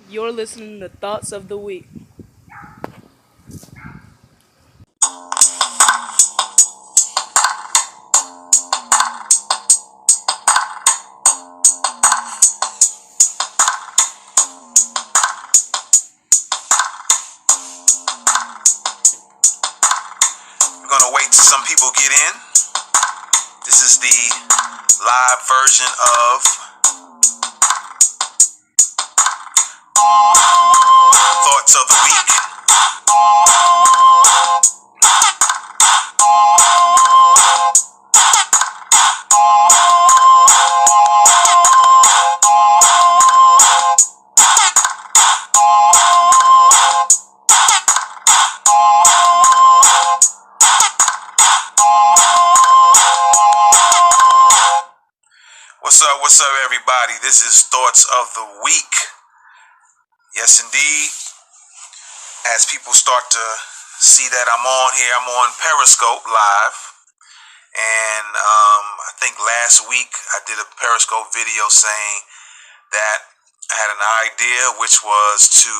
You're listening to Thoughts of the Week. We're gonna wait till some people get in. This is the live version of Thoughts of the Week. What's up, everybody? This is Thoughts of the Week. Yes, indeed. As people start to see that I'm on here, I'm on Periscope live. And I think last week I did a Periscope video saying that I had an idea, which was to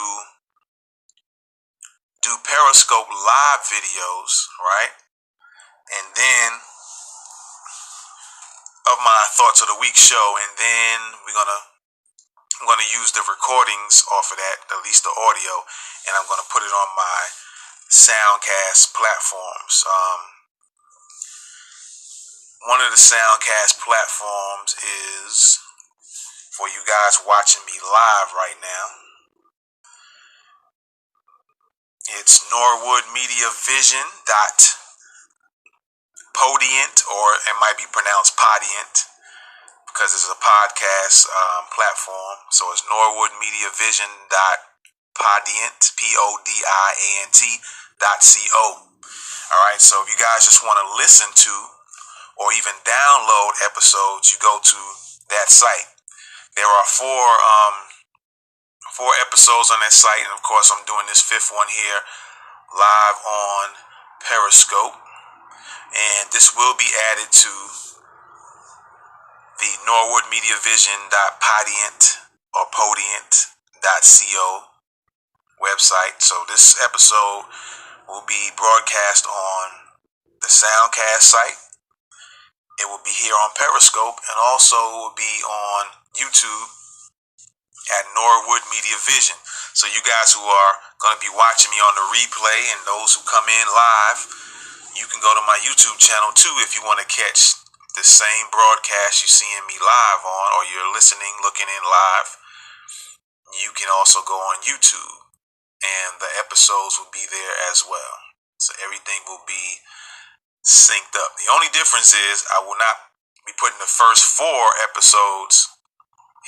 do Periscope live videos, right? And then of my Thoughts of the Week show, and then I'm gonna use the recordings off of that, at least the audio, and I'm gonna put it on my Soundcast platforms. One of the Soundcast platforms is for you guys watching me live right now. It's NorwoodMediaVision.Podient, or it might be pronounced Podient, because it's a podcast platform. So it's NorwoodMediaVision.Podient, PODIANT.co. All right. So if you guys just want to listen to or even download episodes, you go to that site. There are four episodes on that site, and of course I'm doing this fifth one here live on Periscope, and this will be added to the NorwoodMediaVision.Podient or Podient.co website. So this episode will be broadcast on the Soundcast site. It will be here on Periscope, and also will be on YouTube at Norwood Media Vision. So you guys who are going to be watching me on the replay, and those who come in live, you can go to my YouTube channel too if you want to catch the same broadcast you're seeing me live on, or you're listening, looking in live. You can also go on YouTube, and the episodes will be there as well. So everything will be synced up. The only difference is I will not be putting the first 4 episodes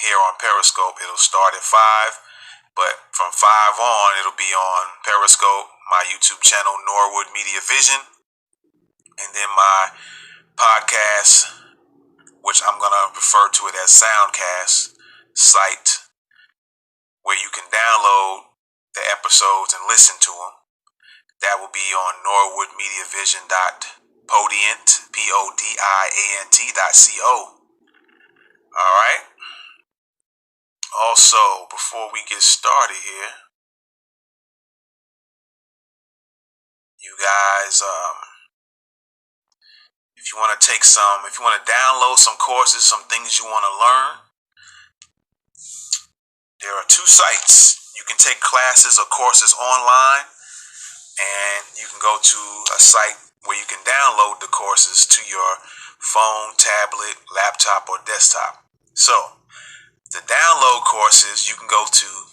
here on Periscope. It'll start at 5, but from 5 on, it'll be on Periscope, my YouTube channel, Norwood Media Vision, and then my podcast, which I'm going to refer to it as Soundcast site, where you can download the episodes and listen to them. That will be on NorwoodMediaVision.Podient, PODIANT.co. All right. Also, before we get started here, you guys, if you want to download some courses, some things you want to learn, there are 2 sites. You can take classes or courses online, and you can go to a site where you can download the courses to your phone, tablet, laptop, or desktop. So, to download courses, you can go to,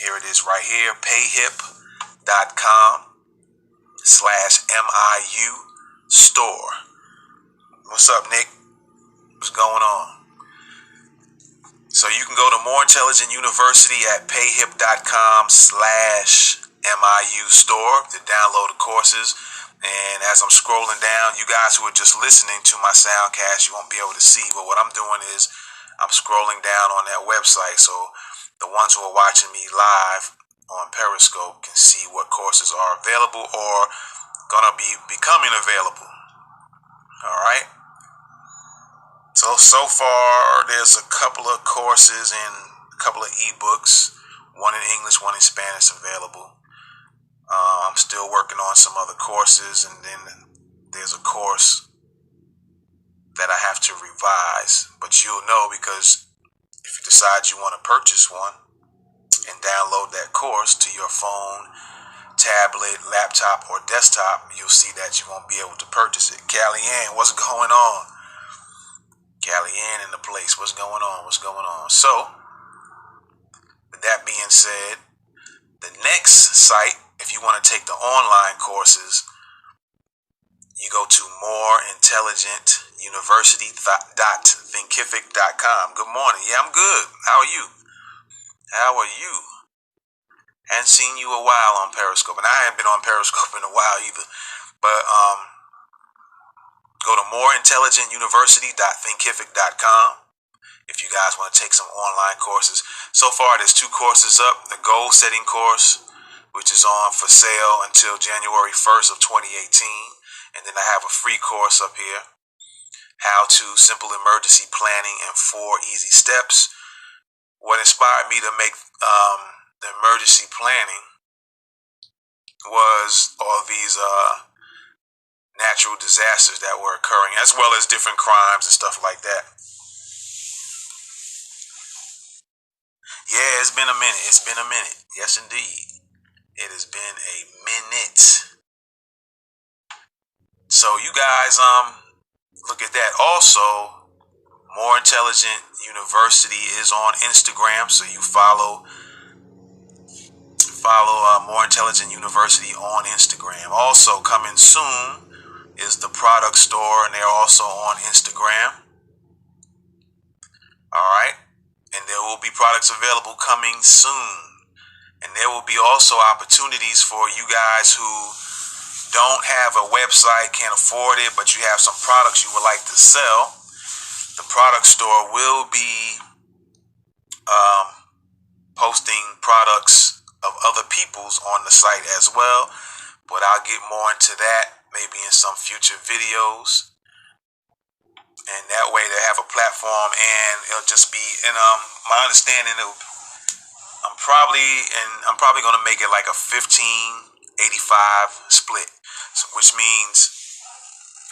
here it is right here, payhip.com/MIU store. What's up, Nick? What's going on? So you can go to More Intelligent University at payhip.com/MIU store to download the courses. And as I'm scrolling down, you guys who are just listening to my soundcast, you won't be able to see, but what I'm doing is I'm scrolling down on that website, so the ones who are watching me live on Periscope can see what courses are available or gonna be becoming available. All right. So far, there's a couple of courses and a couple of ebooks. One in English, one in Spanish available. I'm still working on some other courses, and then there's a course that I have to revise. But you'll know, because if you decide you want to purchase one and download that course to your phone, tablet, laptop, or desktop, you'll see that you won't be able to purchase it. Callie Ann, what's going on? Callie Ann in the place. What's going on? What's going on? So, with that being said, the next site, if you want to take the online courses, you go to moreintelligentuniversity.thinkific.com. Good morning. Yeah, I'm good. How are you? How are you? Hadn't seen you a while on Periscope, and I haven't been on Periscope in a while either. But go to moreintelligentuniversity.thinkific.com if you guys want to take some online courses. So far, there's 2 courses up. The goal setting course, which is on for sale until January 1st of 2018. And then I have a free course up here, How to Simple Emergency Planning in 4 Easy Steps. What inspired me to make the emergency planning was all these natural disasters that were occurring, as well as different crimes and stuff like that. Yeah, it's been a minute. It's been a minute. Yes, indeed. It has been a minute. So you guys look at that. Also, More Intelligent University is on Instagram, so you follow More Intelligent University on Instagram. Also coming soon is the product store, and they're also on Instagram. All right, and there will be products available coming soon, and there will be also opportunities for you guys who don't have a website, can't afford it, but you have some products you would like to sell. The product store will be posting products of other people's on the site as well, but I'll get more into that maybe in some future videos. And that way they have a platform, and it'll just be, and my understanding, I'm probably going to make it like a 15-85 split, which means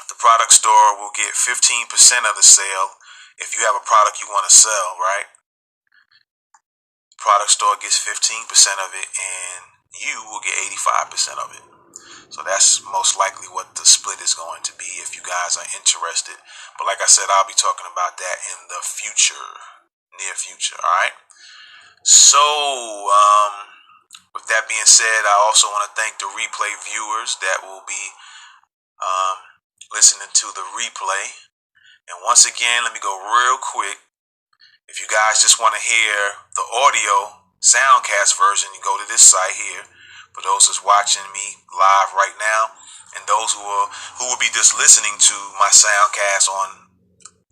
the product store will get 15% of the sale if you have a product you want to sell, right? Product store gets 15% of it, and you will get 85% of it. So that's most likely what the split is going to be if you guys are interested. But like I said, I'll be talking about that in the future, near future, all right? So, with that being said, I also want to thank the replay viewers that will be listening to the replay. And once again, let me go real quick. If you guys just want to hear the audio soundcast version, you go to this site here. For those that's watching me live right now, and those who will be just listening to my soundcast on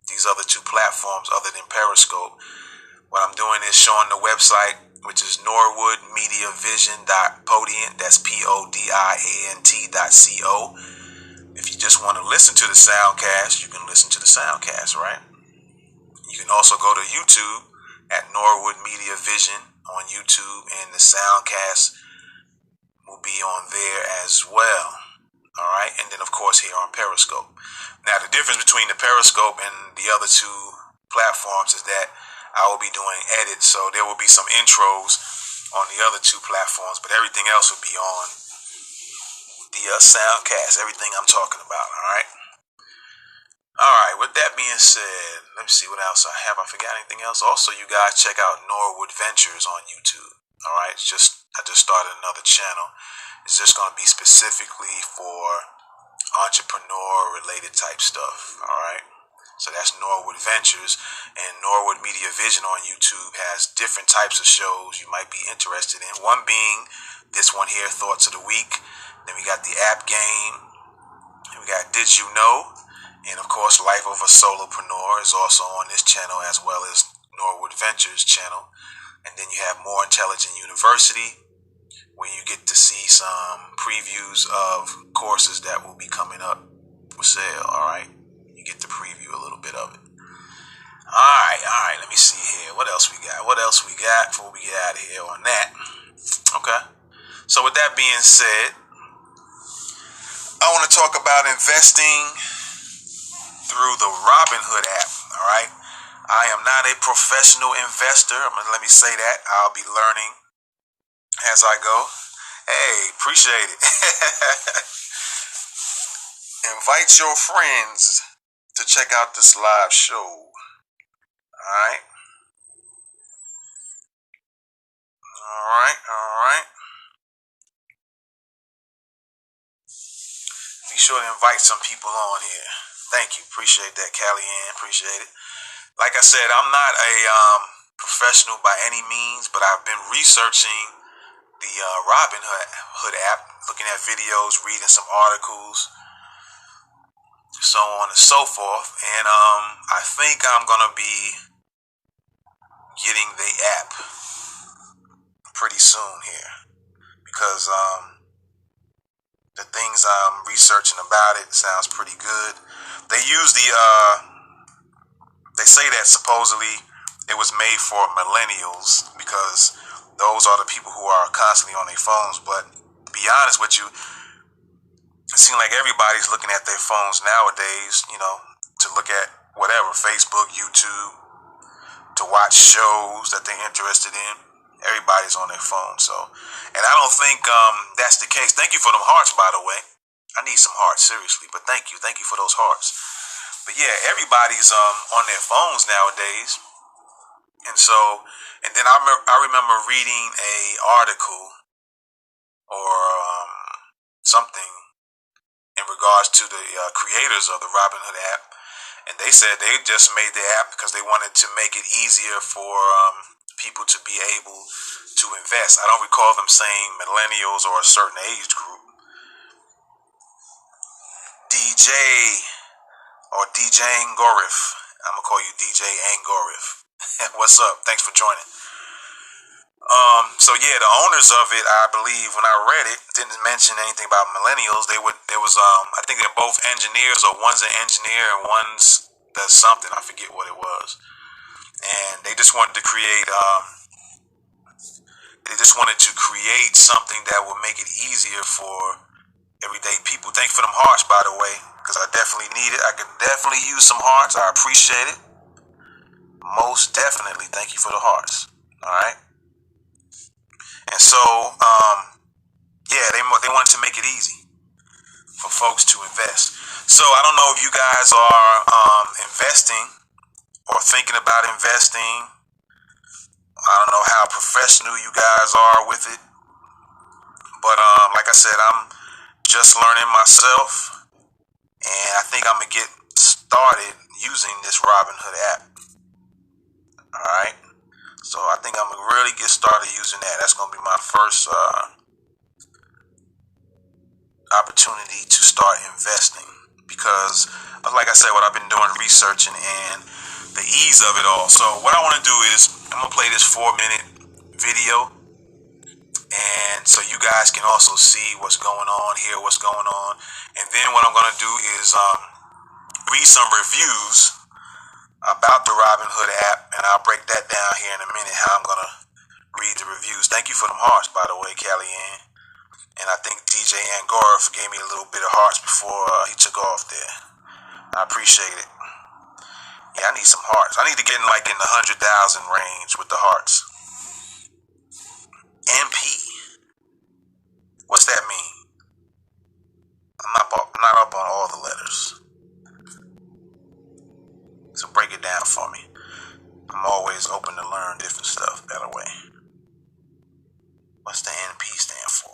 these other 2 platforms other than Periscope, what I'm doing is showing the website, which is norwoodmediavision.podiant. That's PODIANT.co. If you just want to listen to the soundcast, you can listen to the soundcast, right? You can also go to YouTube at Norwood Media Vision on YouTube, and the soundcast will be on there as well. All right, and then of course here on Periscope. Now the difference between the Periscope and the other 2 platforms is that I will be doing edits, so there will be some intros on the other 2 platforms, but everything else will be on the soundcast, everything I'm talking about. All right, with that being said, let me see what else I have. I forgot anything else? Also, you guys check out Norwood Ventures on YouTube. All right, I just started another channel. It's just going to be specifically for entrepreneur related type stuff. All right, so that's Norwood Ventures, and Norwood Media Vision on YouTube has different types of shows you might be interested in. One being this one here, Thoughts of the Week. Then we got the App Game. And we got Did You Know? And of course, Life of a Solopreneur is also on this channel, as well as Norwood Ventures channel. And then you have More Intelligent University, where you get to see some previews of courses that will be coming up for sale. All right, you get to preview a little bit of it. All right. Let me see here. What else we got? Before we get out of here on that? Okay. So with that being said, I want to talk about investing through the Robinhood app. All right. I am not a professional investor. Let me say that. I'll be learning as I go. Hey, appreciate it. Invite your friends to check out this live show. Alright. Alright. Be sure to invite some people on here. Thank you. Appreciate that, Callie Ann. Appreciate it. Like I said, I'm not a professional by any means, but I've been researching the Robinhood app, looking at videos, reading some articles, so on and so forth. And I think I'm going to be getting the app pretty soon here because the things I'm researching about it sounds pretty good. They use they say that supposedly it was made for millennials because those are the people who are constantly on their phones. But to be honest with you, it seems like everybody's looking at their phones nowadays, to look at whatever, Facebook, YouTube, to watch shows that they're interested in. Everybody's on their phone. So, and I don't think that's the case. Thank you for them hearts, by the way. I need some hearts, seriously, but thank you for those hearts. But yeah, everybody's on their phones nowadays. And so, and then I remember reading a article or something in regards to the creators of the Robinhood app, and they said they just made the app because they wanted to make it easier for people to be able to invest. I don't recall them saying millennials or a certain age group. DJ or DJ Angorif. I'm gonna call you DJ Angorif. What's up? Thanks for joining. So yeah, the owners of it, I believe, when I read it, didn't mention anything about millennials. There was I think they're both engineers, or one's an engineer and one's does something. I forget what it was. And they just wanted to create something that would make it easier for everyday people. Thank you for them hearts, by the way, because I definitely need it. I could definitely use some hearts. I appreciate it. Most definitely. Thank you for the hearts. All right. And so, yeah, they wanted to make it easy for folks to invest. So I don't know if you guys are investing or thinking about investing. I don't know how professional you guys are with it. But like I said, I'm just learning myself. And I think I'm going to get started using this Robinhood app. All right. So I think I'm going to really get started using that. That's going to be my first opportunity to start investing. Because, like I said, what I've been doing, researching and the ease of it all. So what I want to do is I'm going to play this 4-minute video. And so you guys can also see what's going on, hear what's going on. And then what I'm going to do is read some reviews about the Robinhood app, and I'll break that down here in a minute, how I'm going to read the reviews. Thank you for them hearts, by the way, Callie Ann. And I think DJ Angorif gave me a little bit of hearts before he took off there. I appreciate it. Yeah, I need some hearts. I need to get in the 100,000 range with the hearts. MP. What's that mean? I'm not up on all the letters. So break it down for me. I'm always open to learn different stuff, by the way. What's the NP stand for?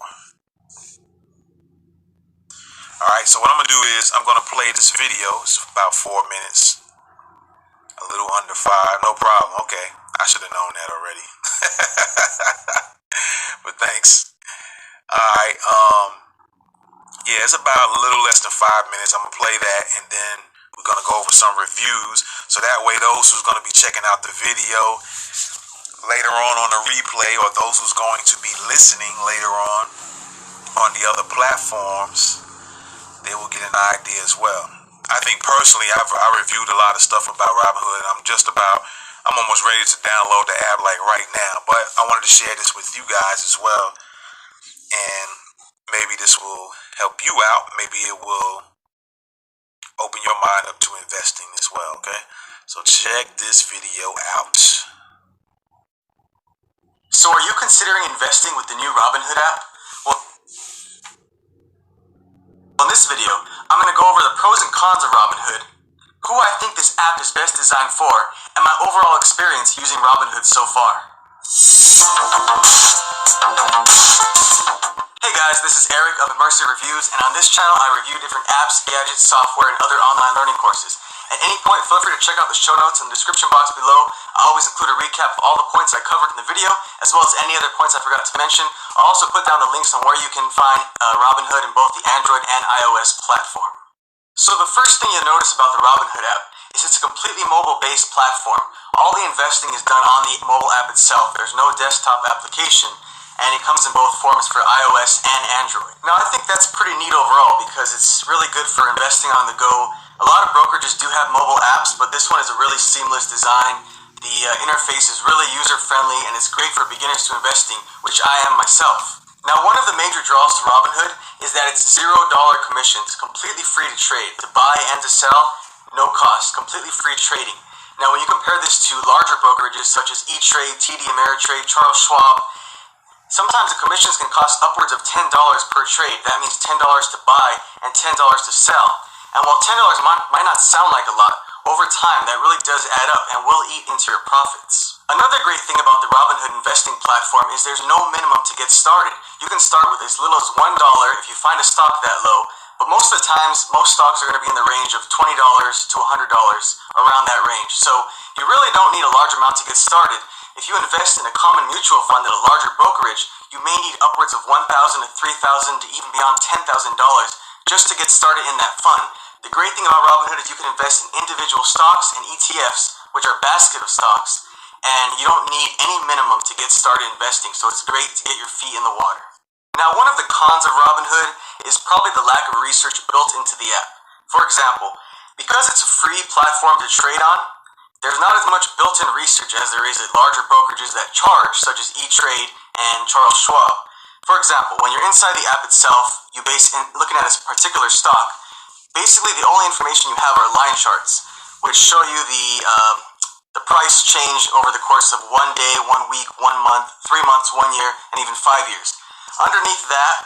Alright, so what I'm going to do is I'm going to play this video. It's about 4 minutes. A little under 5. No problem. Okay. I should have known that already. But thanks. Alright, yeah, it's about a little less than 5 minutes. I'm going to play that, and then we're going to go over some reviews. So that way, those who's going to be checking out the video later on the replay, or those who's going to be listening later on the other platforms, they will get an idea as well. I think personally, I reviewed a lot of stuff about Robinhood. I'm almost ready to download the app like right now. But I wanted to share this with you guys as well, and maybe this will help you out. Maybe it will open your mind up to investing as well. Okay, so check this video out. So, are you considering investing with the new Robinhood app? Well, in this video, I'm going to go over the pros and cons of Robinhood, who I think this app is best designed for, and my overall experience using Robinhood so far. Hey guys, this is Eric of Immersive Reviews, and on this channel I review different apps, gadgets, software, and other online learning courses. At any point, feel free to check out the show notes in the description box below. I always include a recap of all the points I covered in the video, as well as any other points I forgot to mention. I'll also put down the links on where you can find Robinhood in both the Android and iOS platform. So the first thing you'll notice about the Robinhood app is it's a completely mobile-based platform. All the investing is done on the mobile app itself. There's no desktop application, and it comes in both forms for iOS and Android. Now, I think that's pretty neat overall because it's really good for investing on the go. A lot of brokerages do have mobile apps, but this one is a really seamless design. The interface is really user-friendly, and it's great for beginners to investing, which I am myself. Now, one of the major draws to Robinhood is that it's $0 commissions, completely free to trade. To buy and to sell, no cost, completely free trading. Now, when you compare this to larger brokerages such as E-Trade, TD Ameritrade, Charles Schwab, sometimes the commissions can cost upwards of $10 per trade. That means $10 to buy and $10 to sell. And while $10 might not sound like a lot, over time that really does add up and will eat into your profits. Another great thing about the Robinhood investing platform is there's no minimum to get started. You can start with as little as $1 if you find a stock that low, but most of the times, most stocks are going to be in the range of $20 to $100, around that range. So you really don't need a large amount to get started. If you invest in a common mutual fund at a larger brokerage, you may need upwards of $1,000 to $3,000 to even beyond $10,000 just to get started in that fund. The great thing about Robinhood is you can invest in individual stocks and ETFs, which are a basket of stocks, and you don't need any minimum to get started investing, so it's great to get your feet in the water. Now, one of the cons of Robinhood is probably the lack of research built into the app. For example, because it's a free platform to trade on, there's not as much built-in research as there is at larger brokerages that charge, such as E-Trade and Charles Schwab. For example, when you're inside the app itself, looking at a particular stock, basically the only information you have are line charts, which show you the price change over the course of 1 day, 1 week, 1 month, 3 months, 1 year, and even 5 years. Underneath that,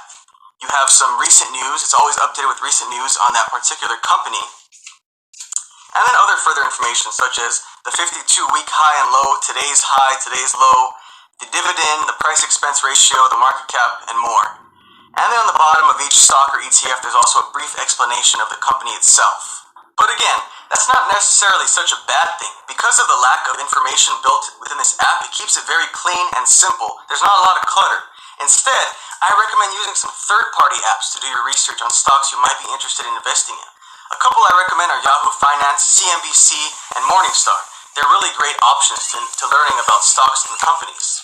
you have some recent news. It's always updated with recent news on that particular company. And then other further information such as the 52-week high and low, today's high, today's low, the dividend, the price-expense ratio, the market cap, and more. And then on the bottom of each stock or ETF, there's also a brief explanation of the company itself. But again, that's not necessarily such a bad thing. Because of the lack of information built within this app, it keeps it very clean and simple. There's not a lot of clutter. Instead, I recommend using some third-party apps to do your research on stocks you might be interested in investing in. A couple I recommend are Yahoo Finance, CNBC, and Morningstar. They're really great options to learning about stocks and companies.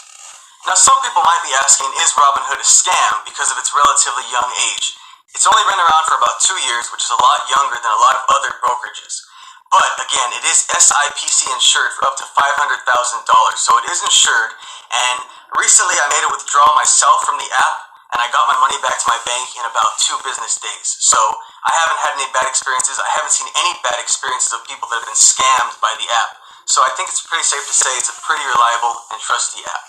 Now, some people might be asking, is Robinhood a scam because of its relatively young age? It's only been around for about 2 years, which is a lot younger than a lot of other brokerages. But again, it is SIPC insured for up to $500,000, so it is insured. And recently I made a withdrawal myself from the app, and I got my money back to my bank in about 2 business days. So I haven't had any bad experiences. I haven't seen any bad experiences of people that have been scammed by the app. So I think it's pretty safe to say it's a pretty reliable and trusty app.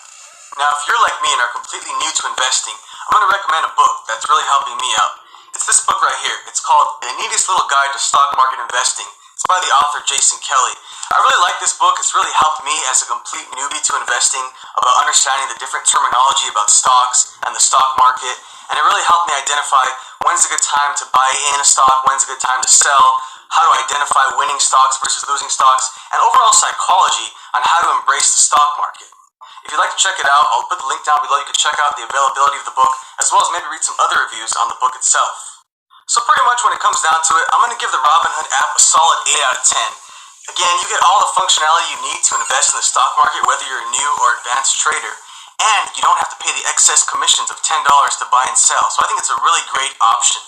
Now, if you're like me and are completely new to investing, I'm going to recommend a book that's really helping me out. It's this book right here. It's called The Neatest Little Guide to Stock Market Investing. It's by the author Jason Kelly. I really like this book. It's really helped me as a complete newbie to investing about understanding the different terminology about stocks and the stock market. And it really helped me identify when's a good time to buy in a stock, when's a good time to sell, how to identify winning stocks versus losing stocks, and overall psychology on how to embrace the stock market. If you'd like to check it out, I'll put the link down below. You can check out the availability of the book, as well as maybe read some other reviews on the book itself. So pretty much when it comes down to it, I'm going to give the Robinhood app a solid 8 out of 10. Again, you get all the functionality you need to invest in the stock market, whether you're a new or advanced trader, and you don't have to pay the excess commissions of $10 to buy and sell. So I think it's a really great option.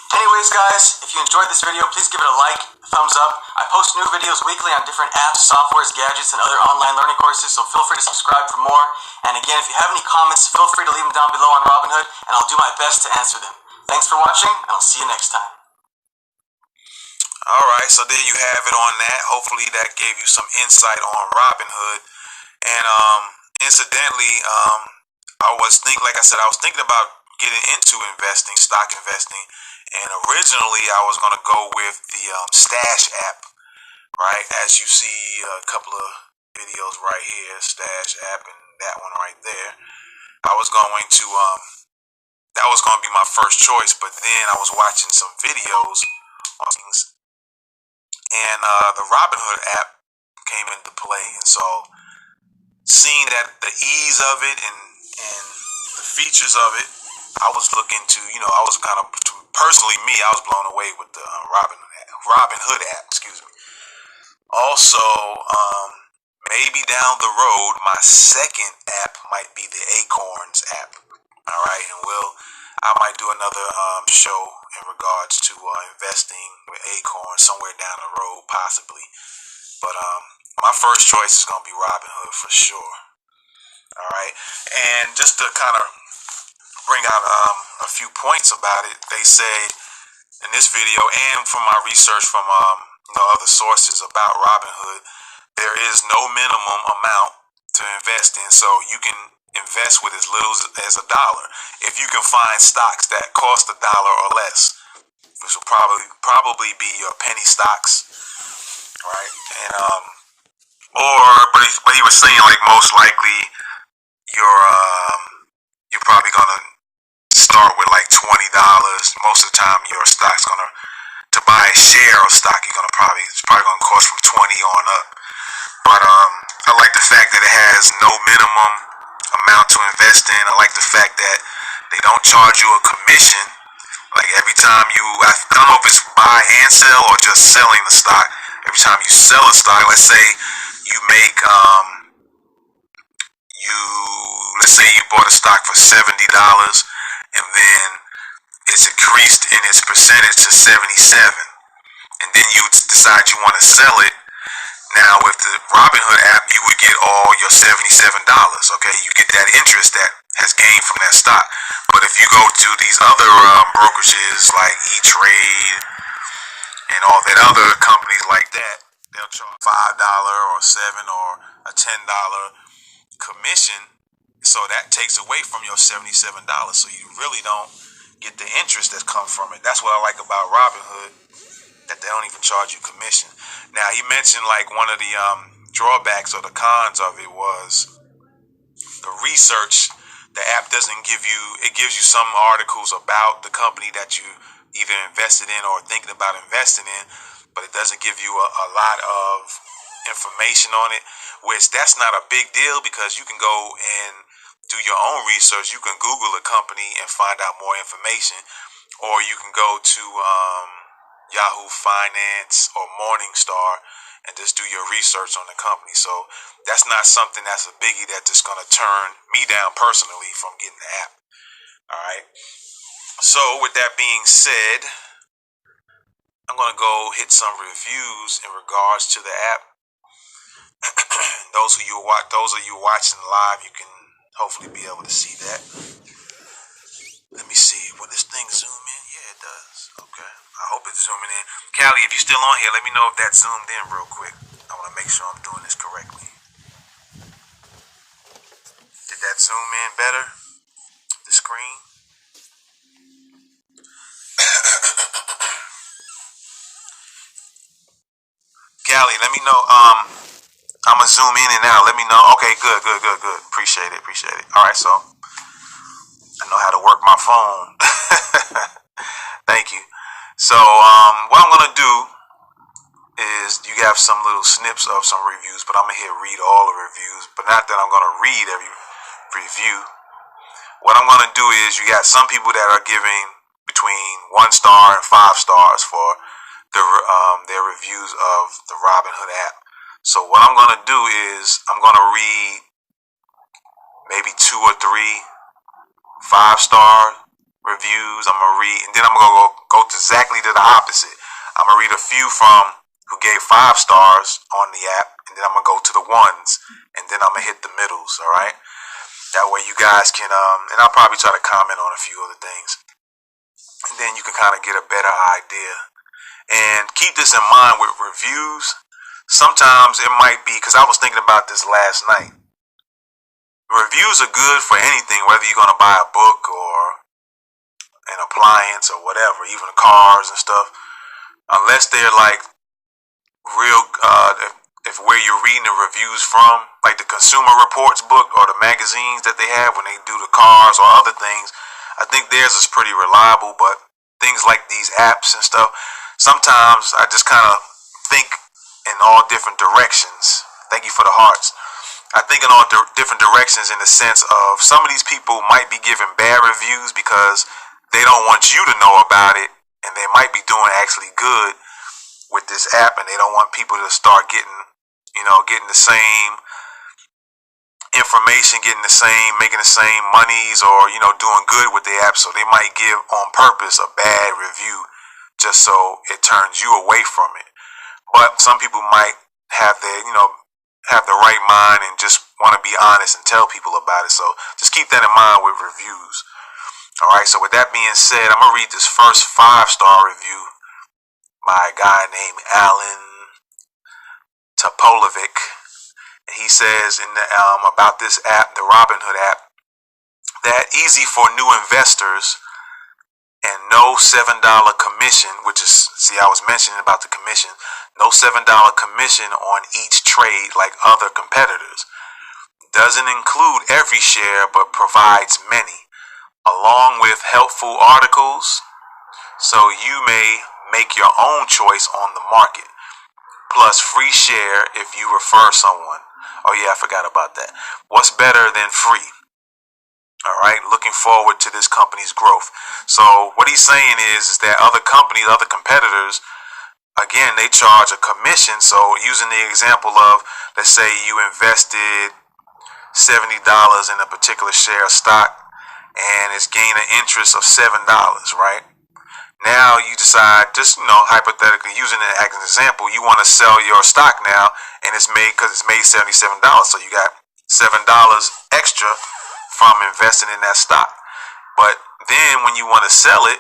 Anyways, guys, if you enjoyed this video, please give it a like, thumbs up. I post new videos weekly on different apps, softwares, gadgets, and other online learning courses, so feel free to subscribe for more. And again, if you have any comments, feel free to leave them down below on Robinhood, and I'll do my best to answer them. Thanks for watching, and I'll see you next time. Alright, so there you have it on that. Hopefully that gave you some insight on Robinhood. And incidentally, I was thinking about getting into investing, stock investing. And originally I was going to go with the Stash app, right? As you see a couple of videos right here, Stash app and that one right there. I was going to, that was going to be my first choice, but then I was watching some videos on things, and the Robinhood app came into play, and so seeing that the ease of it and the features of it, I was looking to, I was kind of, personally me, I was blown away with the Robinhood app, excuse me. Also, maybe down the road, my second app might be the Acorns app. All right, and I might do another show in regards to investing with Acorns somewhere down the road, possibly. But my first choice is gonna be Robinhood for sure. All right, and just to kind of bring out a few points about it, they say in this video, and from my research from other sources about Robinhood, there is no minimum amount to invest in, so you can invest with as little as $1. If you can find stocks that cost $1 or less, which will probably be your penny stocks, right? And but he was saying, like, most likely you're probably gonna start with like $20. Most of the time, your stock's to buy a share of stock, it's probably gonna cost from 20 on up. But I like the fact that it has no minimum amount to invest in. I like the fact that they don't charge you a commission. Like every time I don't know if it's buy and sell or just selling the stock. Every time you sell a stock, let's say you make let's say you bought a stock for $70, and then it's increased in its percentage to 77, and then you decide you want to sell it. Now with the Robinhood app, you would get all your $77. Okay, you get that interest that has gained from that stock. But if you go to these other brokerages like E-Trade and all that other companies like that, they'll charge $5 or $7 or a $10 commission. So that takes away from your $77. So you really don't get the interest that comes from it. That's what I like about Robinhood, that they don't even charge you commission. Now, he mentioned like one of the drawbacks or the cons of it was the research. The app doesn't give you, it gives you some articles about the company that you either invested in or thinking about investing in, but it doesn't give you a lot of information on it, which that's not a big deal because you can go and do your own research. You can Google a company and find out more information, or you can go to Yahoo Finance or Morningstar and just do your research on the company. So that's not something that's a biggie that's just going to turn me down personally from getting the app. All right. So with that being said, I'm going to go hit some reviews in regards to the app. Those of you watching live, you can hopefully be able to see that. Let me see. Will this thing zoom in? Yeah, it does. Okay. I hope it's zooming in. Callie, if you're still on here, let me know if that's zoomed in real quick. I want to make sure I'm doing this correctly. Did that zoom in better? The screen? Callie, let me know. I'm going to zoom in and out. Let me know. Okay, good. Appreciate it. All right, so I know how to work my phone. Thank you. So what I'm going to do is, you have some little snips of some reviews, but I'm going to read all the reviews. But not that I'm going to read every review. What I'm going to do is, you got some people that are giving between 1 star and 5 stars for their reviews of the Robinhood app. So what I'm going to do is, I'm going to read maybe 2 or 3 5-star reviews. I'm gonna read, and then I'm gonna go exactly to the opposite. I'm gonna read a few from who gave 5 stars on the app, and then I'm gonna go to the ones, and then I'm gonna hit the middles. All right. That way you guys can, and I'll probably try to comment on a few other things, and then you can kind of get a better idea. And keep this in mind with reviews. Sometimes it might be, because I was thinking about this last night. Reviews are good for anything, whether you're going to buy a book or an appliance or whatever, even cars and stuff. Unless they're like real, if where you're reading the reviews from, like the Consumer Reports book or the magazines that they have when they do the cars or other things, I think theirs is pretty reliable. But things like these apps and stuff, sometimes I just kind of think in all different directions. Thank you for the hearts. I think in all different directions in the sense of some of these people might be giving bad reviews because they don't want you to know about it, and they might be doing actually good with this app, and they don't want people to start getting the same information, making the same monies, or doing good with the app. So they might give on purpose a bad review just so it turns you away from it. But some people might have the right mind and just want to be honest and tell people about it. So just keep that in mind with reviews. All right. So with that being said, I'm gonna read this first 5-star review by a guy named Alan Topolovic. And he says about this app, the Robinhood app, that easy for new investors and no $7 commission, which is, see, I was mentioning about the commission, no $7 commission on each trade like other competitors. Doesn't include every share, but provides many, along with helpful articles, so you may make your own choice on the market. Plus free share if you refer someone. Oh yeah, I forgot about that. What's better than free? All right, looking forward to this company's growth. So what he's saying is that other companies, other competitors, again, they charge a commission. So using the example of, let's say you invested $70 in a particular share of stock, and it's gained an interest of $7, right? Now you decide, just hypothetically using it as an example, you want to sell your stock now, and it's made $77. So you got $7 extra from investing in that stock. But then when you want to sell it,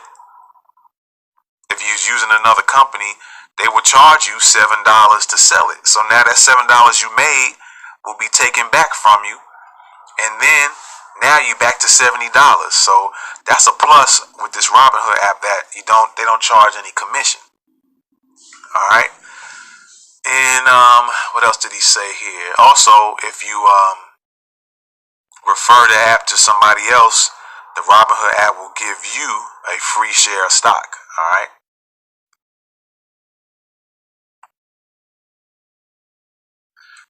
if you're using another company, they will charge you $7 to sell it. So now that $7 you made will be taken back from you, and then now you back to $70. So that's a plus with this Robinhood app, that they don't charge any commission. All right. And what else did he say here? Also, if you refer the app to somebody else, the Robinhood app will give you a free share of stock. All right.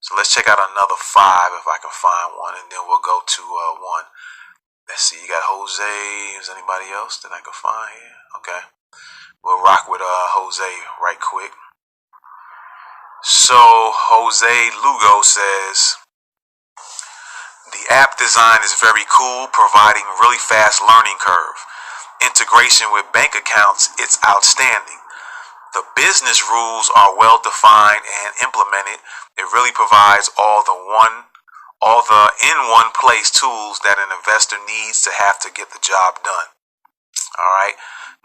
So let's check out another 5 if I can find one, and then we'll go to one. Let's see, you got Jose. Is anybody else that I can find here? Okay. We'll rock with Jose right quick. So Jose Lugo says, the app design is very cool, providing really fast learning curve. Integration with bank accounts, it's outstanding. The business rules are well defined and implemented. It really provides all the in one place tools that an investor needs to have to get the job done. All right.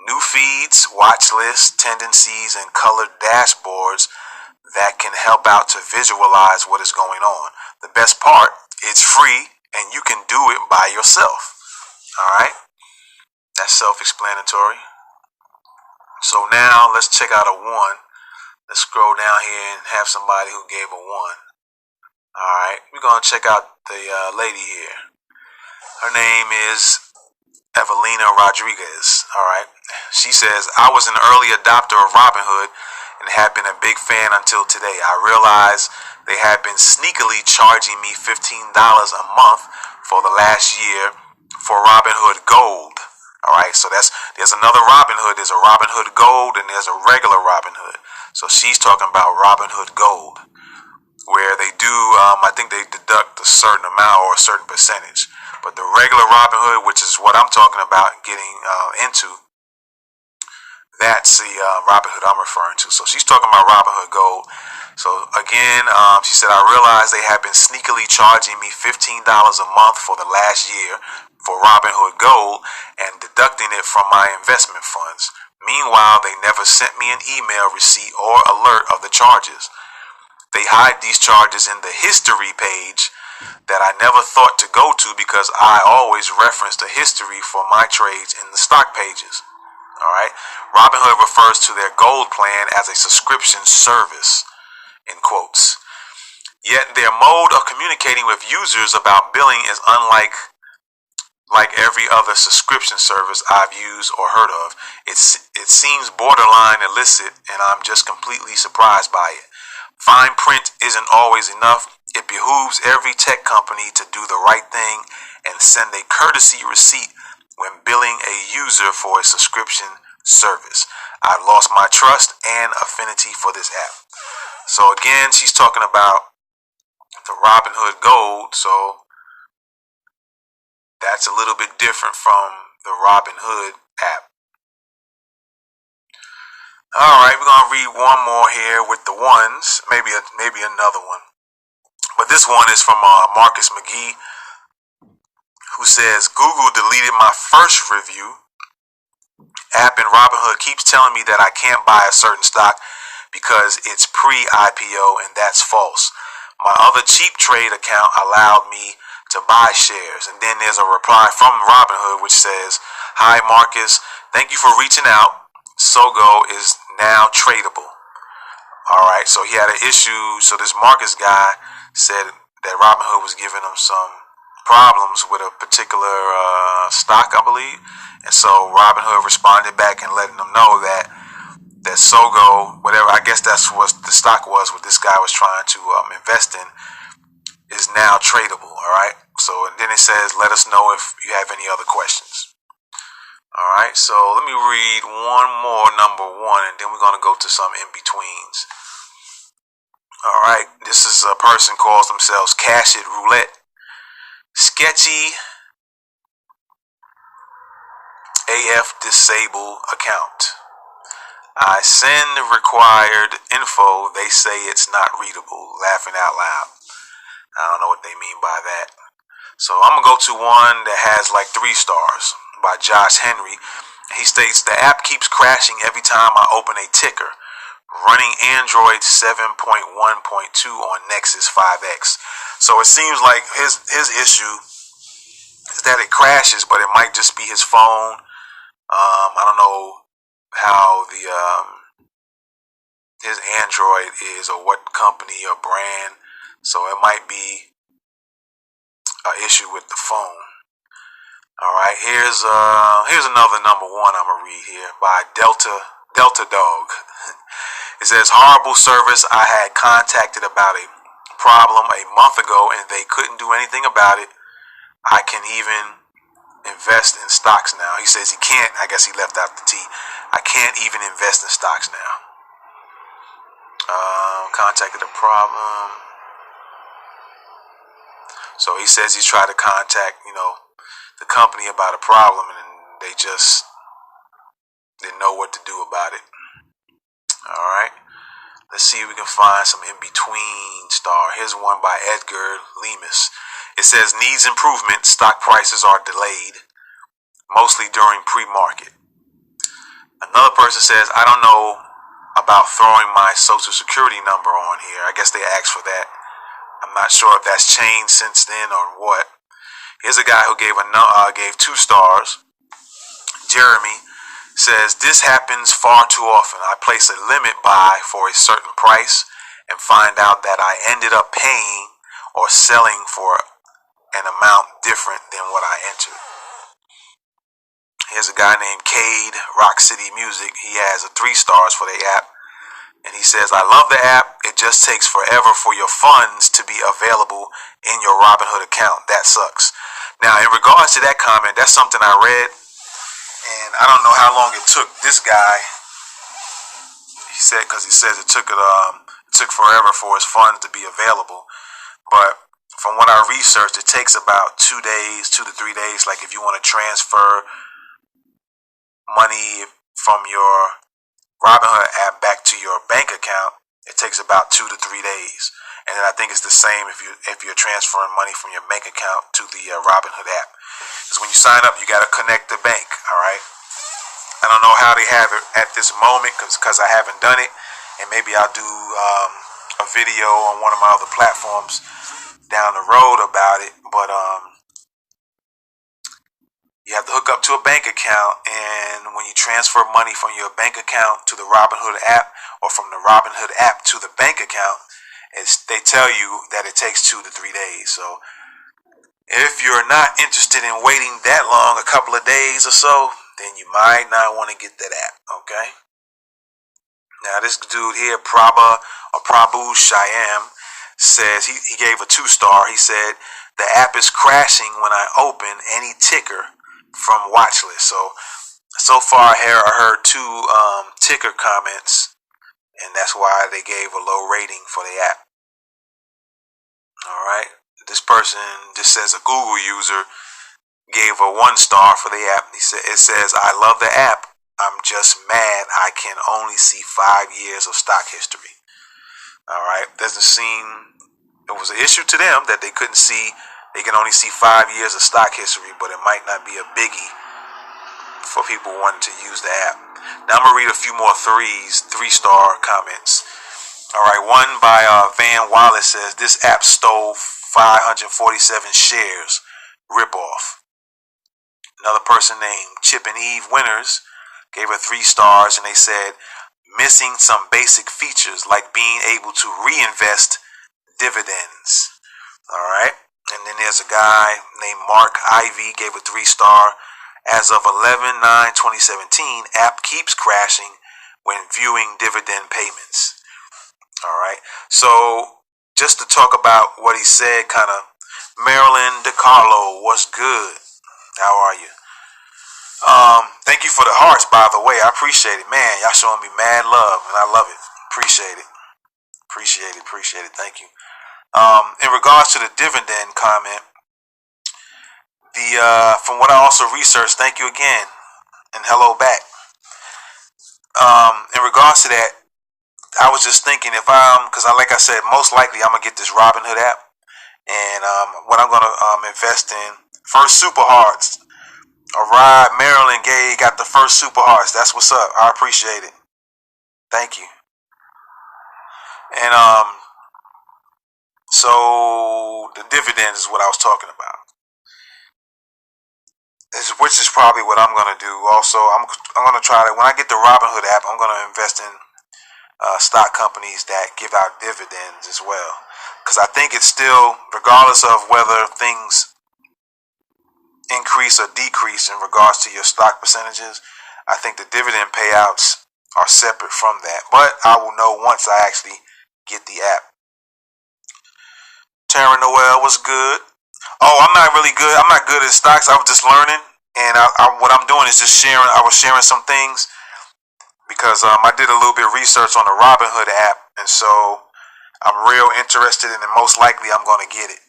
New feeds, watch lists, tendencies, and colored dashboards that can help out to visualize what is going on. The best part, it's free and you can do it by yourself. All right. That's self-explanatory. So now let's check out a 1. Let's scroll down here and have somebody who gave a 1. All right, we're going to check out the lady here. Her name is Evelina Rodriguez. All right. She says, I was an early adopter of Robinhood and had been a big fan until today. I realized they had been sneakily charging me $15 a month for the last year for Robinhood Gold. All right, so there's another Robinhood. There's a Robinhood Gold and there's a regular Robinhood. So she's talking about Robinhood Gold, where they do, I think they deduct a certain amount or a certain percentage. But the regular Robinhood, which is what I'm talking about getting into, that's the Robinhood I'm referring to. So she's talking about Robinhood Gold. So again, she said, I realized they have been sneakily charging me $15 a month for the last year for Robinhood Gold and deducting it from my investment funds. Meanwhile, they never sent me an email receipt or alert of the charges. They hide these charges in the history page that I never thought to go to because I always reference the history for my trades in the stock pages. All right. Robinhood refers to their gold plan as a subscription service, in quotes. Yet their mode of communicating with users about billing is unlike every other subscription service I've used or heard of. It seems borderline illicit, and I'm just completely surprised by it. Fine print isn't always enough. It behooves every tech company to do the right thing and send a courtesy receipt when billing a user for a subscription service. I've lost my trust and affinity for this app. So again, she's talking about the Robinhood Gold. So that's a little bit different from the Robinhood app. All right, we're gonna read one more here with the ones, maybe another one. But this one is from Marcus McGee, who says, Google deleted my first review. App in Robinhood keeps telling me that I can't buy a certain stock because it's pre-IPO, and that's false. My other cheap trade account allowed me to buy shares. And then there's a reply from Robinhood which says, Hi Marcus, thank you for reaching out. Sogo is now tradable. Alright, so he had an issue. So this Marcus guy said that Robinhood was giving him some problems with a particular stock, I believe. And so Robinhood responded back and letting them know that Sogo, whatever, I guess that's what the stock was, what this guy was trying to invest in, is now tradable. All right. So and then it says, let us know if you have any other questions. All right. So let me read one more, number one, and then we're going to go to some in betweens. All right. This is a person calls themselves Cash It Roulette. Sketchy AF disable account. I send required info. They say it's not readable. Laughing out loud. I don't know what they mean by that. So I'm going to go to one that has like 3 stars by Josh Henry. He states, the app keeps crashing every time I open a ticker. Running Android 7.1.2 on Nexus 5X. So it seems like his issue is that it crashes, but it might just be his phone. I don't know how his Android is or what company or brand. So it might be an issue with the phone. All right, here's another number one I'm gonna read here by Delta Dog. It says, horrible service. I had contacted about a problem a month ago and they couldn't do anything about it. I can even invest in stocks now. He says he can't. I guess he left out the T. I can't even invest in stocks now. Contacted a problem. So he says he's tried to contact, the company about a problem, and they just didn't know what to do about it. All right. Let's see if we can find some in-between star. Here's one by Edgar Lemus. It says, needs improvement. Stock prices are delayed, mostly during pre-market. Another person says, I don't know about throwing my social security number on here. I guess they asked for that. I'm not sure if that's changed since then or what. Here's a guy who gave 2 stars. Jeremy says, this happens far too often. I place a limit buy for a certain price and find out that I ended up paying or selling for an amount different than what I entered. Here's a guy named Cade, Rock City Music. He has 3 stars for the app. And he says, I love the app. It just takes forever for your funds to be available in your Robinhood account. That sucks. Now, in regards to that comment, that's something I read. And I don't know how long it took this guy. He said, because he says it took forever for his funds to be available. But from what I researched, it takes about 2 days, 2 to 3 days. Like if you want to transfer money from your Robinhood app back to your bank account, it takes about 2 to 3 days. And then I think it's the same if you're transferring money from your bank account to the Robinhood app. Because when you sign up, you got to connect the bank. All right. I don't know how they have it at this moment because I haven't done it, and maybe I'll do a video on one of my other platforms down the road about it. But you have to hook up to a bank account, and when you transfer money from your bank account to the Robinhood app, or from the Robinhood app to the bank account, they tell you that it takes 2 to 3 days. So if you're not interested in waiting that long, a couple of days or so, then you might not want to get that app, okay? Now this dude here, Prabhu Shyam, says he gave a 2-star. He said, the app is crashing when I open any ticker from watchlist. So far here I heard 2 ticker comments, and that's why they gave a low rating for the app. All right. This person just says a Google user gave a 1-star for the app. It says, I love the app. I'm just mad I can only see 5 years of stock history. All right. Doesn't seem it was an issue to them that they can only see 5 years of stock history, but it might not be a biggie for people wanting to use the app. Now I'm going to read a few more 3-star comments. All right, one by Van Wallace says, this app stole 547 shares. Ripoff. Another person named Chip and Eve Winners gave her 3 stars, and they said, missing some basic features like being able to reinvest dividends. All right. And then there's a guy named Mark Ivy, gave a 3-star. As of 11/9/2017, app keeps crashing when viewing dividend payments. All right. So just to talk about what he said, kind of, Marilyn DeCarlo, what's good? How are you? Thank you for the hearts, by the way. I appreciate it, man. Y'all showing me mad love, and I love it. Appreciate it. Appreciate it. Thank you. In regards to the dividend comment, from what I also researched, thank you again, and hello back. In regards to that, I was just thinking because like I said, most likely I'm gonna get this Robinhood app, and what I'm gonna invest in first Super Hearts. All right, Marilyn Gay got the first Super Hearts. That's what's up. I appreciate it. Thank you. And so the dividends is what I was talking about, which is probably what I'm gonna do. Also, I'm gonna try to, when I get the Robinhood app, I'm gonna invest in stock companies that give out dividends as well, because I think it's still, regardless of whether things increase or decrease in regards to your stock percentages, I think the dividend payouts are separate from that, but I will know once I actually get the app. Tara Noel was good. Oh, I'm not really good. I'm not good at stocks. I was just learning, and what I'm doing is just sharing. I was sharing some things because I did a little bit of research on the Robinhood app, and so I'm real interested in it. Most likely I'm going to get it.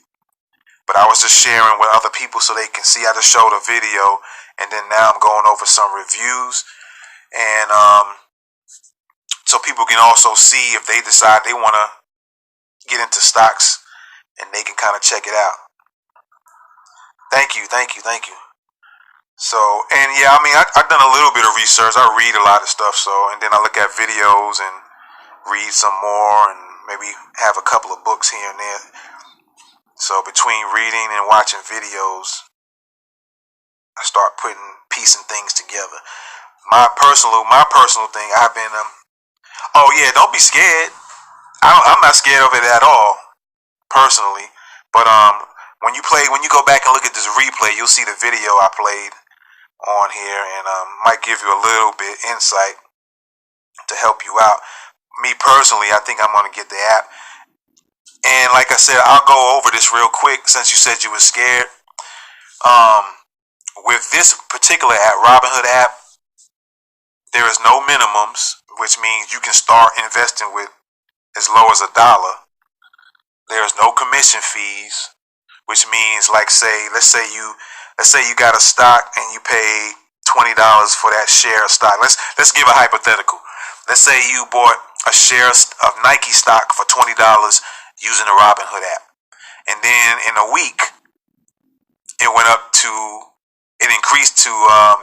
But I was just sharing with other people so they can see. I just showed a video, and then now I'm going over some reviews, and so people can also see if they decide they want to get into stocks, and they can kind of check it out. Thank you. So, and yeah, I mean, I've done a little bit of research. I read a lot of stuff, and then I look at videos and read some more, and maybe have a couple of books here and there. So between reading and watching videos, I start piecing things together. My personal thing, I've been, oh yeah, don't be scared. I'm not scared of it at all, personally. But when you go back and look at this replay, you'll see the video I played on here, and might give you a little bit insight to help you out. Me personally, I think I'm going to get the app. And like I said, I'll go over this real quick since you said you were scared. With this particular app, Robinhood app, there is no minimums, which means you can start investing with as low as $1. There's no commission fees. which means like let's say you got a stock and you pay $20 for that share of stock. Let's give a hypothetical. Let's say you bought a share of Nike stock for $20 using the Robinhood app, and then in a week it increased to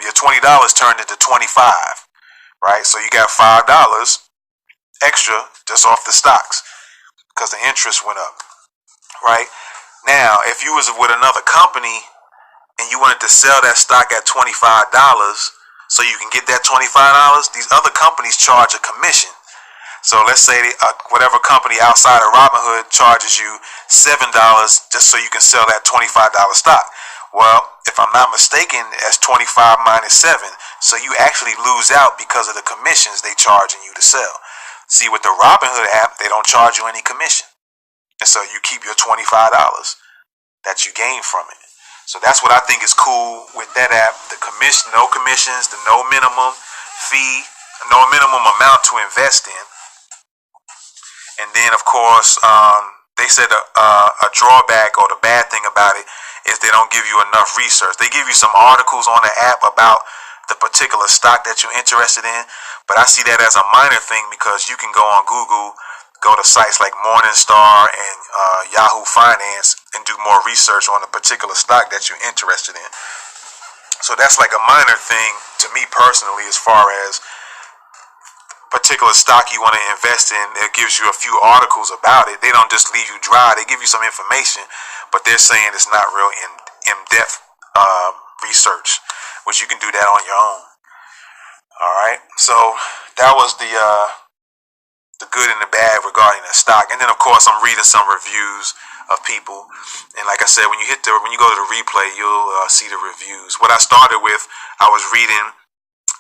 your $20 turned into 25, right? So you got $5 extra just off the stocks because the interest went up, right? Now, if you was with another company and you wanted to sell that stock at $25 so you can get that $25, these other companies charge a commission. So let's say whatever company outside of Robinhood charges you $7 just so you can sell that $25 stock. Well, if I'm not mistaken, that's 25 minus 7. So you actually lose out because of the commissions they charging you to sell. See, with the Robinhood app, they don't charge you any commission. And so you keep your $25 that you gain from it. So that's what I think is cool with that app. The commission, no commissions, the no minimum fee, no minimum amount to invest in. And then, of course, they said a drawback or the bad thing about it is they don't give you enough research. They give you some articles on the app about the particular stock that you're interested in, but I see that as a minor thing because you can go on Google, go to sites like Morningstar and Yahoo Finance and do more research on the particular stock that you're interested in. So that's like a minor thing to me personally as far as particular stock you want to invest in. It gives you a few articles about it. They don't just leave you dry. They give you some information, but they're saying it's not real in-depth research, which you can do that on your own. All right. So that was the good and the bad regarding the stock. And then of course I'm reading some reviews of people. And like I said, when you go to the replay, you'll see the reviews. What I started with, I was reading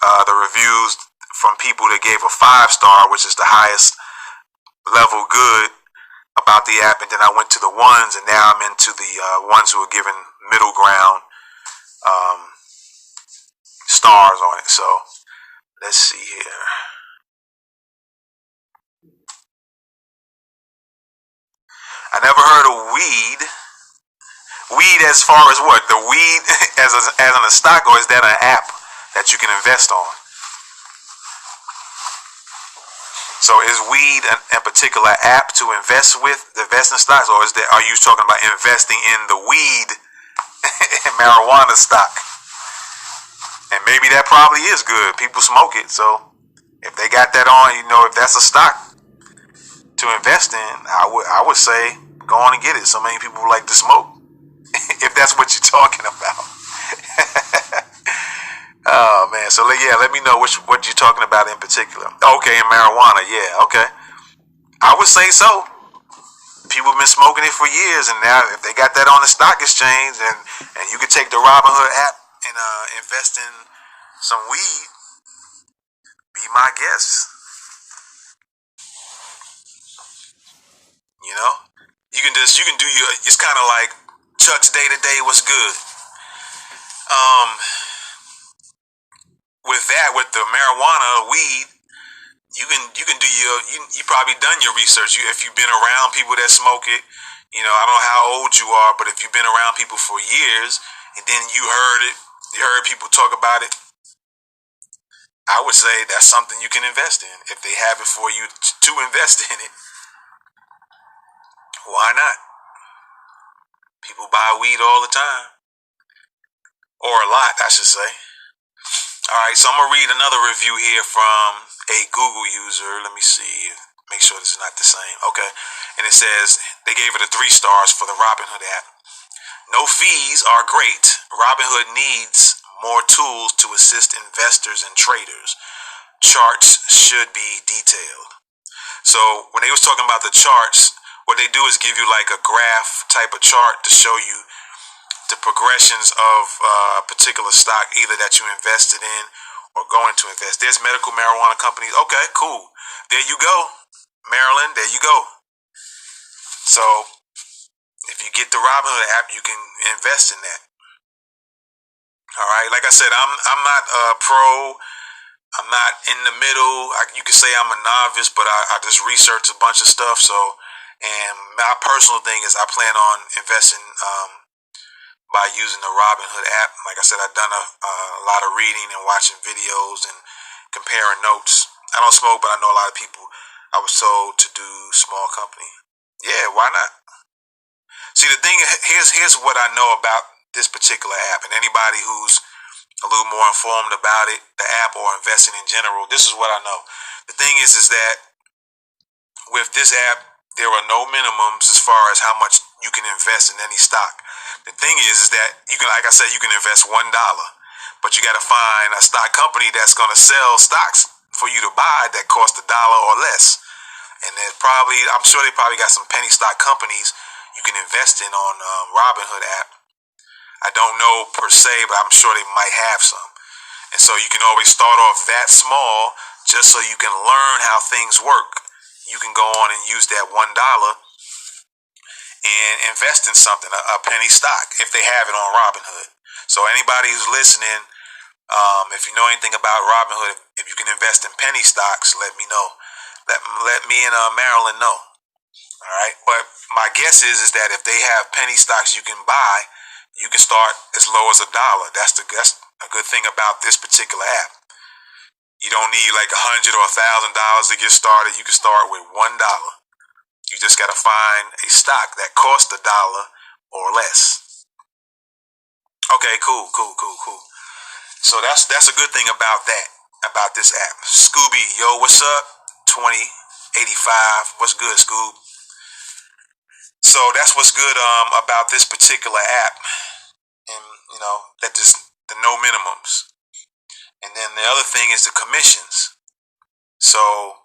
the reviews from people that gave a 5-star, which is the highest level good about the app, and then I went to the ones, and now I'm into the ones who are given middle ground stars on it. So let's see here. I never heard of weed. Weed as far as what? The weed as in a stock, or is that an app that you can invest on? So is weed a particular app to invest with, the investing stocks, or are you talking about investing in the weed and marijuana stock? And maybe that probably is good. People smoke it, so if they got that on, if that's a stock to invest in, I would say go on and get it. So many people like to smoke, if that's what you're talking about. Oh man, so yeah, let me know what you're talking about in particular. Okay, and marijuana, yeah, okay. I would say so. People have been smoking it for years, and now if they got that on the stock exchange, and you could take the Robinhood app and invest in some weed, be my guest. You can do your. It's kind of like Chuck's day to day. What's good? With the marijuana, weed, you can do you probably done your research. If you've been around people that smoke it, I don't know how old you are, but if you've been around people for years and then you heard people talk about it, I would say that's something you can invest in. If they have it for you to invest in it, why not? People buy weed all the time, or a lot, I should say. Alright, so I'm going to read another review here from a Google user. Let me see, make sure this is not the same. Okay, and it says they gave it a 3 stars for the Robinhood app. No fees are great. Robinhood needs more tools to assist investors and traders. Charts should be detailed. So when they was talking about the charts, what they do is give you like a graph type of chart to show you the progressions of a particular stock, either that you invested in or going to invest. There's medical marijuana companies. Okay, cool. There you go, Maryland. There you go. So if you get the Robinhood app, you can invest in that. All right. Like I said, I'm not pro. I'm not in the middle. You could say I'm a novice, but I just research a bunch of stuff. So And my personal thing is I plan on investing by using the Robinhood app. Like I said, I've done a lot of reading and watching videos and comparing notes. I don't smoke, but I know a lot of people. I was told to do small company. Yeah, why not? See, the thing here's what I know about this particular app, and anybody who's a little more informed about it, the app or investing in general. This is what I know. The thing is that with this app, there are no minimums as far as how much you can invest in any stock. The thing is that you can, like I said, you can invest $1, but you got to find a stock company that's going to sell stocks for you to buy that cost $1 or less. And there's probably, I'm sure they probably got some penny stock companies you can invest in on Robinhood app. I don't know per se, but I'm sure they might have some. And so you can always start off that small just so you can learn how things work. You can go on and use that $1 and invest in something, a penny stock, if they have it on Robinhood. So anybody who's listening, if you know anything about Robinhood, if you can invest in penny stocks, let me know. Let me and Marilyn know. All right. But my guess is that if they have penny stocks you can buy, you can start as low as $1. That's a good thing about this particular app. You don't need like $100 or $1,000 to get started. You can start with $1. You just got to find a stock that costs $1 or less. Okay, cool. So that's a good thing about this app. Scooby, yo, what's up? 2085, what's good, Scoob? So that's what's good about this particular app, and that there's the no minimums. And then the other thing is the commissions. So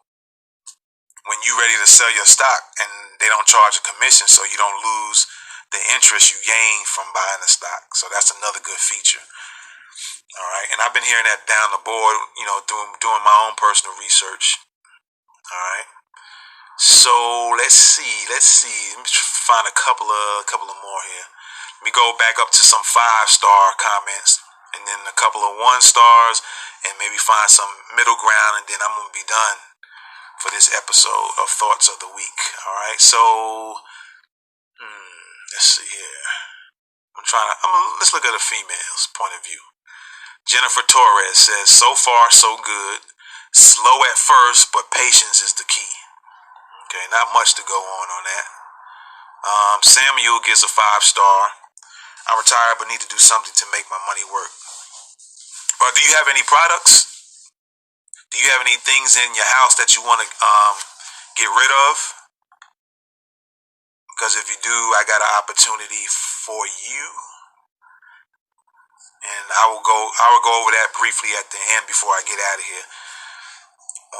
when you're ready to sell your stock, and they don't charge a commission, so you don't lose the interest you gain from buying the stock. So that's another good feature. All right, and I've been hearing that down the board, doing my own personal research. All right. So let's see. Let me find a couple of more here. Let me go back up to some 5-star comments, and then a couple of 1-stars, and maybe find some middle ground, and then I'm gonna be done for this episode of Thoughts of the Week. All right. So let's see here. Let's look at a female's point of view. Jennifer Torres says, "So far, so good. Slow at first, but patience is the key." Okay, not much to go on that. Samuel gives a 5-star. "I'm retired, but need to do something to make my money work." Do you have any products? Do you have any things in your house that you want to get rid of? Because if you do, I got an opportunity for you. And I will go over that briefly at the end before I get out of here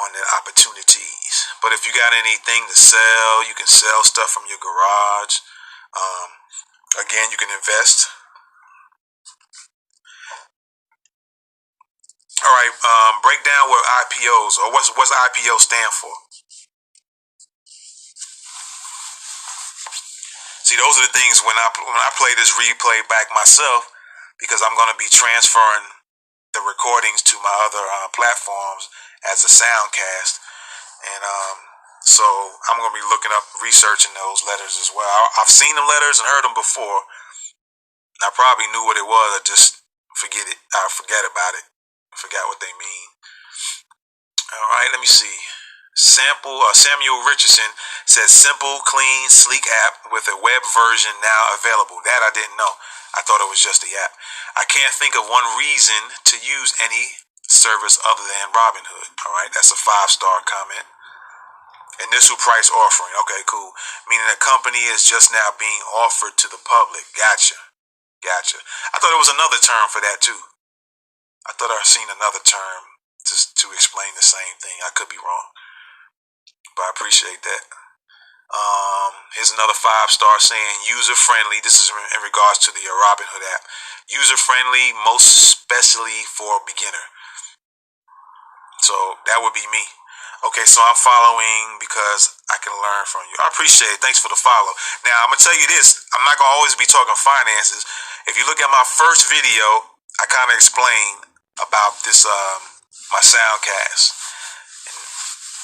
on the opportunities. But if you got anything to sell, you can sell stuff from your garage. Again, you can invest. All right, break down what IPOs, or what's IPO stand for. See, those are the things when I play this replay back myself, because I'm going to be transferring the recordings to my other platforms as a soundcast, and so I'm going to be looking up, researching those letters as well. I've seen the letters and heard them before. I probably knew what it was. I just forget about it. Forgot what they mean. All right, let me see. Samuel Richardson says, "Simple, clean, sleek app with a web version now available." That I didn't know. I thought it was just the app. "I can't think of one reason to use any service other than Robinhood." All right, that's a 5-star comment. "Initial price offering." Okay, cool. Meaning the company is just now being offered to the public. Gotcha. I thought it was another term for that too. I thought I'd seen another term to explain the same thing. I could be wrong, but I appreciate that. Here's another 5-star saying, "User-friendly." This is in regards to the Robinhood app. "User-friendly, most especially for a beginner." So that would be me. Okay, so I'm following because I can learn from you. I appreciate it. Thanks for the follow. Now, I'm going to tell you this. I'm not going to always be talking finances. If you look at my first video, I kind of explain about this, my soundcast. And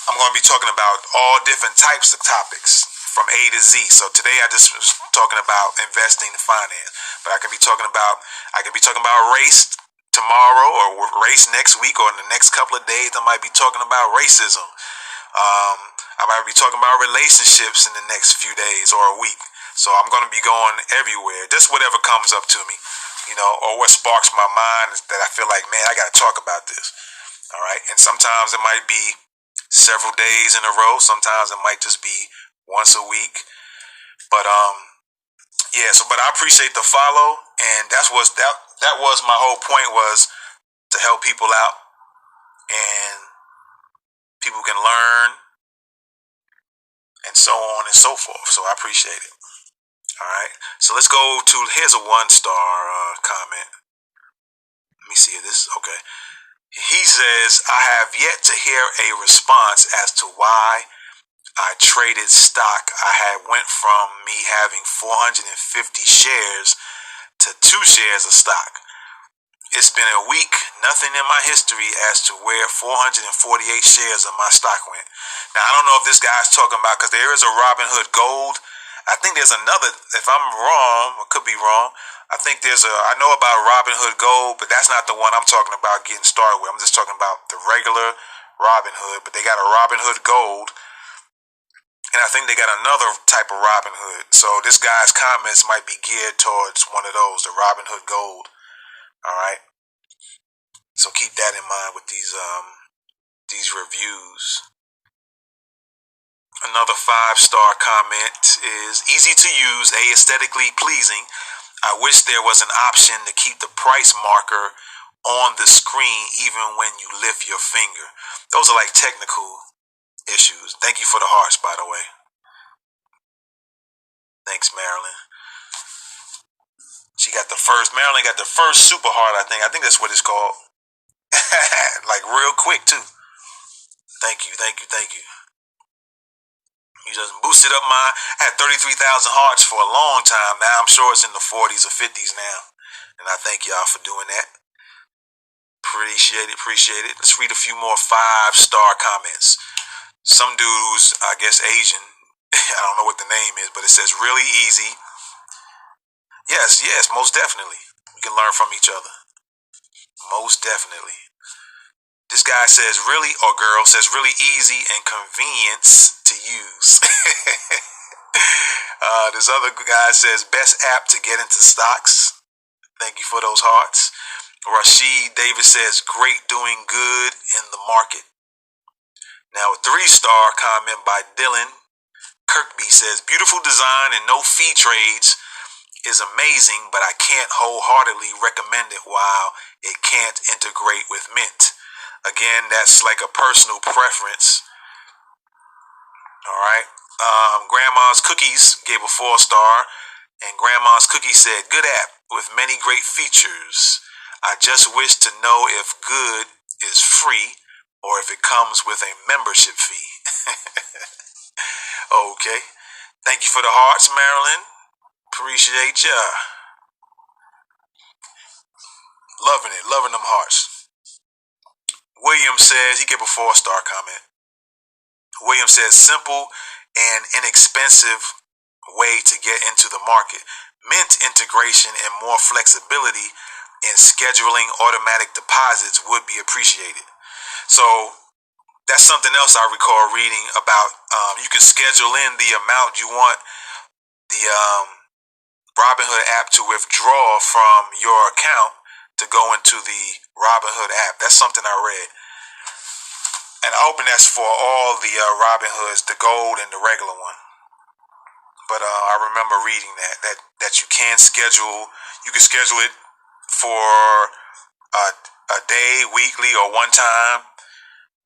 I'm going to be talking about all different types of topics. from A to Z. So today I just was talking about investing and finance, but I could be talking about race tomorrow, or race next week, or in the next couple of days. I might be talking about racism. I might be talking about relationships in the next few days or a week. So I'm going to be going everywhere, just whatever comes up to me, or what sparks my mind that I feel like, man, I got to talk about this. All right. And sometimes it might be several days in a row. Sometimes it might just be once a week. But but I appreciate the follow, and that was my whole point, was to help people out, and people can learn, and so on and so forth. So I appreciate it. All right. So let's go to, here's a 1-star comment. Let me see if this is okay. He says, I have yet to hear a response as to why I traded stock. I had went from me having 450 shares to 2 shares of stock. It's been a week, nothing in my history as to where 448 shares of my stock went. Now, I don't know if this guy's talking about, because there is a Robinhood Gold. I think there's another, if I'm wrong, or could be wrong, I know about Robinhood Gold, but that's not the one I'm talking about getting started with. I'm just talking about the regular Robinhood, but they got a Robinhood Gold, and I think they got another type of Robinhood. So this guy's comments might be geared towards one of those, the Robinhood Gold. All right. So keep that in mind with these reviews. Another 5-star comment is, easy to use, aesthetically pleasing. I wish there was an option to keep the price marker on the screen even when you lift your finger. Those are like technical issues. Thank you for the hearts, by the way. Thanks, Marilyn. Marilyn got the first super heart, I think. I think that's what it's called. Like real quick, too. Thank you. You just boosted up I had 33,000 hearts for a long time. Now I'm sure it's in the 40s or 50s now. And I thank y'all for doing that. Appreciate it. Let's read a few more 5-star comments. Some dude's, I guess, Asian. I don't know what the name is, but it says, really easy. Yes, most definitely. We can learn from each other. Most definitely. This guy says, or girl says, really easy and convenience to use. This other guy says, best app to get into stocks. Thank you for those hearts. Rashid Davis says, great, doing good in the market. Now, a 3-star comment by Dylan Kirkby says, beautiful design and no fee trades is amazing, but I can't wholeheartedly recommend it while it can't integrate with Mint. Again, that's like a personal preference. All right. Grandma's Cookies gave a 4-star, and Grandma's Cookies said, good app with many great features. I just wish to know if good is free or if it comes with a membership fee. Okay. Thank you for the hearts, Marilyn. Appreciate ya. Loving them hearts. William says, he gave a 4-star comment. William says, simple and inexpensive way to get into the market. Mint integration and more flexibility in scheduling automatic deposits would be appreciated. So that's something else I recall reading about. You can schedule in the amount you want the Robinhood app to withdraw from your account to go into the Robinhood app. That's something I read. And I'm hoping that's for all the Robinhoods, the gold and the regular one. But I remember reading that you can schedule it for a day, weekly, or one time,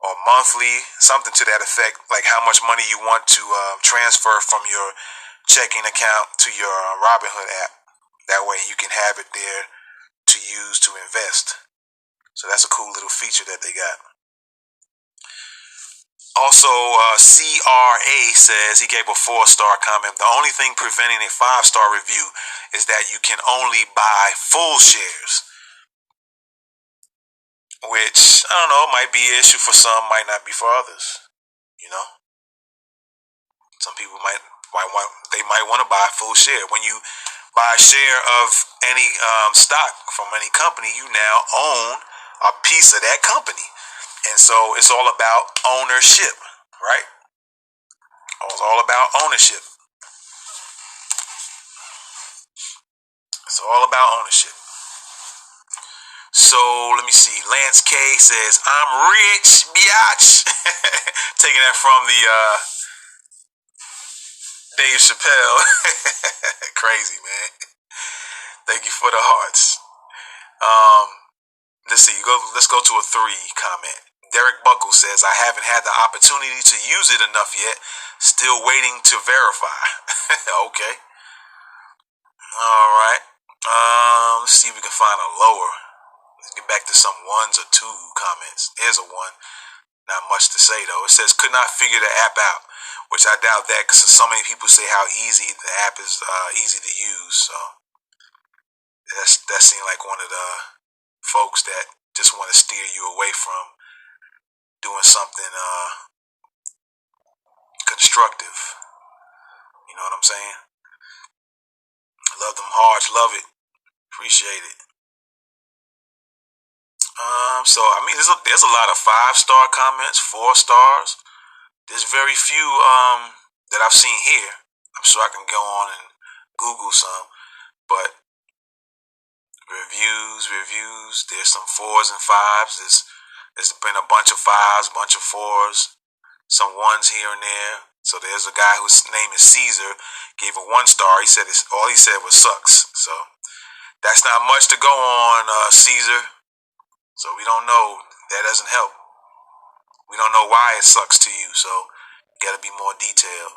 or monthly, something to that effect, like how much money you want to transfer from your checking account to your Robinhood app. That way you can have it there to use to invest. So that's a cool little feature that they got. Also, CRA says, he gave a 4-star comment. The only thing preventing a 5-star review is that you can only buy full shares, which, I don't know, might be an issue for some, might not be for others. Some people might They might want to buy a full share. When you buy a share of any stock from any company, you now own a piece of that company. And so it's all about ownership, right? It's all about ownership. It's all about ownership. So let me see. Lance K says, "I'm rich, biatch." Taking that from the Dave Chappelle. Crazy, man. Thank you for the hearts. Let's see. Let's go to a 3 comment. Derek Buckle says, "I haven't had the opportunity to use it enough yet. Still waiting to verify." Okay. All right. Let's see if we can find a lower. Let's get back to some 1s or 2 comments. Here's a 1. Not much to say though. It says, "Could not figure the app out," which I doubt that because so many people say how easy the app is, easy to use. So that seemed like one of the folks that just want to steer you away from doing something constructive. You know what I'm saying? Love them hearts, love it, appreciate it. So I mean, there's a lot of 5-star comments, 4 stars. There's very few that I've seen here. I'm sure I can go on and Google some, but reviews. There's some 4s and 5s. There's been a bunch of 5s, bunch of 4s, some 1s here and there. So there's a guy whose name is Caesar, gave a 1 star. He said all he said was sucks. So that's not much to go on, Caesar. So we don't know. That doesn't help. We don't know why it sucks to you. So you got to be more detailed.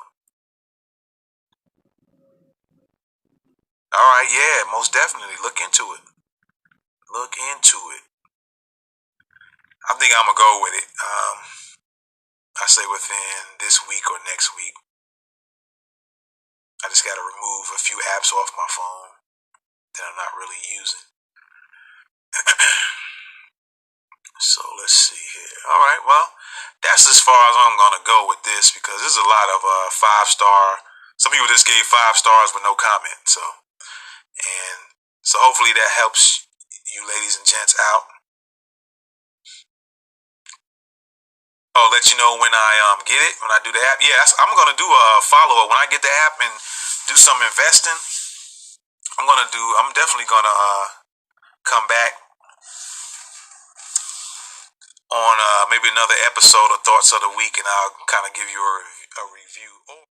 All right, yeah, most definitely look into it. Look into it. I think I'm gonna go with it. I say within this week or next week. I just gotta remove a few apps off my phone that I'm not really using. So let's see here. All right, well, that's as far as I'm gonna go with this because there's a lot of 5-star. Some people just gave 5 stars with no comment. So hopefully that helps you ladies and gents out. Oh, let you know when I get it, when I do the app. Yeah, I'm gonna do a follow up when I get the app and do some investing. I'm definitely gonna come back on maybe another episode of Thoughts of the Week, and I'll kind of give you a review. Oh.